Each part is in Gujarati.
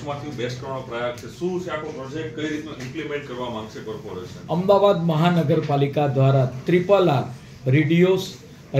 વર્ષમાંથી બેસ્ટ કરવાનો પ્રયાસ છે? શું છે આખો પ્રોજેક્ટ, કઈ રીતનું ઇમ્પ્લિમેન્ટ કરવા માંગશે કોર્પોરેશન? અમદાવાદ મહાનગરપાલિકા દ્વારા RRR reduce,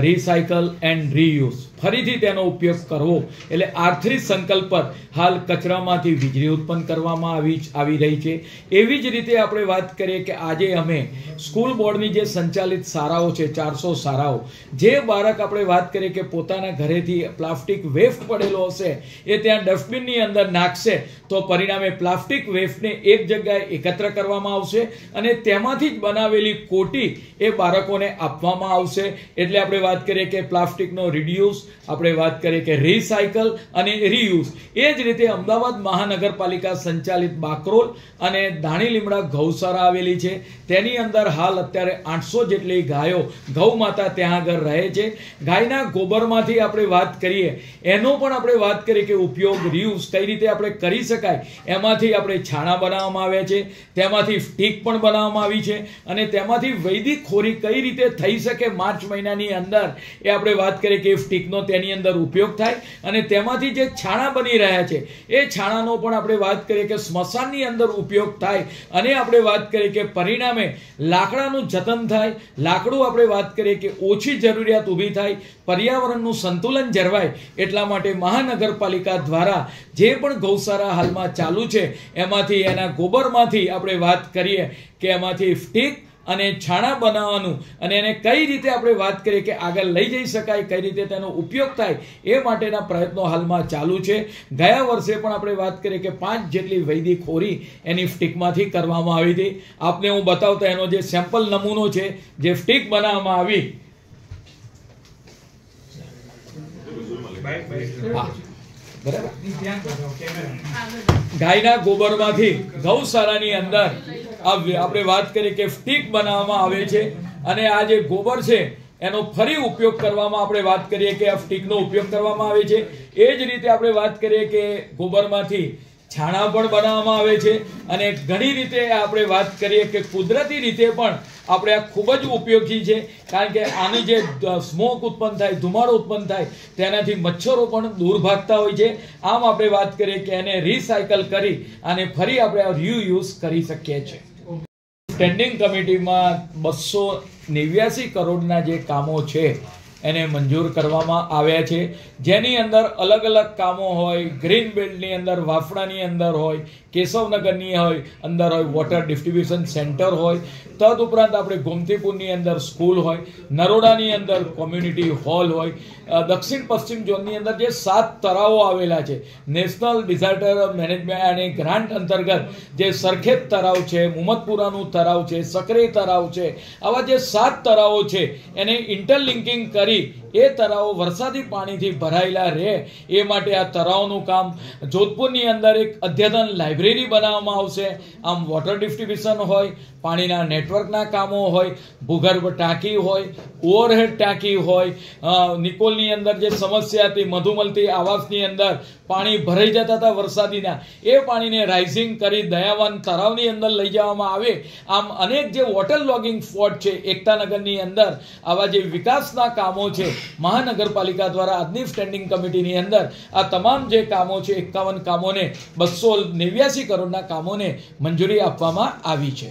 recycle and reuse, ફરીથી તેનો ઉપયોગ કરવો એટલે R3 સંકલ્પ પર હાલ કચરામાંથી વીજળી ઉત્પન્ન કરવામાં આવી રહી છે. એવી જ રીતે આપણે વાત કરીએ કે આજે અમે સ્કૂલ બોર્ડની જે સંચાલિત શાળાઓ છે, 400 શાળાઓ, જે બાળક આપણે વાત કરીએ કે પોતાના ઘરેથી પ્લાસ્ટિક વેસ્ટ પડેલો હશે એ ત્યાં ડસ્ટબિનની અંદર નાખશે તો પરિણામે પ્લાસ્ટિક વેસ્ટને એક જગ્યાએ એકત્ર કરવામાં આવશે અને તેમાંથી જ બનાવેલી કોટી એ બાળકોને આપવામાં આવશે. એટલે આપણે વાત કરીએ કે પ્લાસ્ટિકનો રિડ્યુસ, આપણે વાત કરીએ કે રિસાયકલ અને રીયુઝ. એ જ રીતે અમદાવાદ મહાનગરપાલિકા સંચાલિત બાકરોલ અને દાણી લીમડા ગૌશાળા આવેલી છે. તેની અંદર હાલ અત્યારે 800 જેટલી ગાયો, ગૌ માતા ત્યાં આગળ રહે છે. ગાયના ગોબરમાંથી આપણે વાત કરીએ એનો પણ આપણે વાત કરીએ કે ઉપયોગ રીયુઝ કઈ રીતે આપણે કરી શકાય. એમાંથી આપણે છાણા બનાવવામાં આવ્યા છે, તેમાંથી સ્ટીક પણ બનાવવામાં આવી છે અને તેમાંથી વૈદિક ખોરી કઈ રીતે થઈ શકે માર્ચ મહિનાની અંદર એ આપણે વાત કરીએ કે સ્ટીકનો તેની અંદર ઉપયોગ થાય અને તેમાંથી જે છાણા બની રહ્યા છે એ છાણાનો પણ આપણે વાત કરીએ કે સ્મશાનની અંદર ઉપયોગ થાય અને આપણે વાત કરીએ કે પરિણામે લાકડાનું જતન થાય. લાકડું આપણે વાત કરીએ કે ઓછી જરૂરિયાત ઊભી થાય, પર્યાવરણનું સંતુલન જળવાય. એટલા માટે મહાનગરપાલિકા દ્વારા જે પણ ગૌશાળા હાલમાં ચાલુ છે એમાંથી એના ગોબરમાંથી આપણે વાત કરીએ કે એમાંથી સ્ટીક અને છાણા બનાવવાનું અને એને કઈ રીતે આપણે વાત કરીએ કે આગળ લઈ જઈ શકાય, કઈ રીતે તેનો ઉપયોગ થાય એ માટેના પ્રયત્નો હાલમાં ચાલુ છે. ગયા વર્ષે પણ આપણે વાત કરીએ કે 5 જેટલી વૈદિક ખોરી એની સ્ટીકમાંથી કરવામાં આવી હતી. આપને હું બતાવતા એનો જે સેમ્પલ નમૂનો છે જે સ્ટીક બનાવવામાં આવી. ગાયના ગોબરમાંથી ગૌશાળાની અંદર આપણે વાત કરીએ કે સ્ટીક બનાવવામાં આવે છે અને આ જે ગોબર છે એનો ફરી ઉપયોગ કરવામાં આપણે વાત કરીએ કે આ સ્ટીકનો ઉપયોગ કરવામાં આવે છે. એ જ રીતે આપણે વાત કરીએ કે ગોબરમાંથી છાણા પણ બનાવવામાં આવે છે અને ઘણી રીતે આપણે વાત કરીએ કે કુદરતી રીતે પણ આપણે આ ખૂબ જ ઉપયોગી છે. કારણ કે આની જે સ્મોક ઉત્પન્ન થાય, ધુમાડો ઉત્પન્ન થાય તેનાથી મચ્છરો પણ દૂર ભાગતા હોય છે. આમ આપણે વાત કરીએ કે એને રિસાયકલ કરી અને ફરી આપણે રીયુઝ કરી શકીએ છીએ. સ્ટેન્ડિંગ કમિટીમાં 289 કરોડના જે કામો છે એને મંજૂર કરવામાં આવ્યા છે, જેની અંદર અલગ અલગ કામો હોય. ગ્રીન બેલ્ટની અંદર, વાફડાની અંદર હોય, કેશવનગરની અંદર હોય, વોટર ડિસ્ટ્રીબ્યુશન સેન્ટર હોય, તદુપરાંત આપણે ગોમતીપુરની અંદર સ્કૂલ હોય, નરોડાની અંદર કોમ્યુનિટી હોલ હોય, દક્ષિણ પશ્ચિમ ઝોનની અંદર જે 7 તળાવો આવેલા છે, નેશનલ ડિઝાસ્ટર મેનેજમેન્ટ અને ગ્રાન્ટ અંતર્ગત જે સરખેજ તળાવ છે, મુમતપુરાનું તળાવ છે, સકરેઈ તળાવ છે, આવા જે 7 તળાવો છે એને ઇન્ટરલિંકિંગ કરી એ તળાવો વરસાદી પાણીથી ભરાયેલા રહે એ માટે આ તળાવનું કામ. જોધપુરની અંદર એક અદ્યતન લાઇબ્રેરી બનાવવામાં આવશે. આમ વોટર ડિસ્ટ્રીબ્યુશન હોય, પાણીના નેટવર્કના કામો હોય, ભૂગર્ભ ટાંકી હોય, ઓવરહેડ ટાંકી હોય, નિકોલની અંદર જે સમસ્યા હતી મધુમલતી આવાસની અંદર પાણી ભરાઈ જતા હતા વરસાદીના, એ પાણીને રાઇઝિંગ કરી દયાવાન તળાવની અંદર લઈ જવામાં આવે. આમ અનેક જે વોટર લોગિંગ સ્પોટ છે એકતાનગરની અંદર, આવા જે વિકાસના કામો છે મહાનગરપાલિકા દ્વારા આજની સ્ટેન્ડિંગ કમિટીની અંદર આ તમામ જે કામો છે 51 કામોને 289 કરોડના કામોને મંજૂરી આપવામાં આવી છે.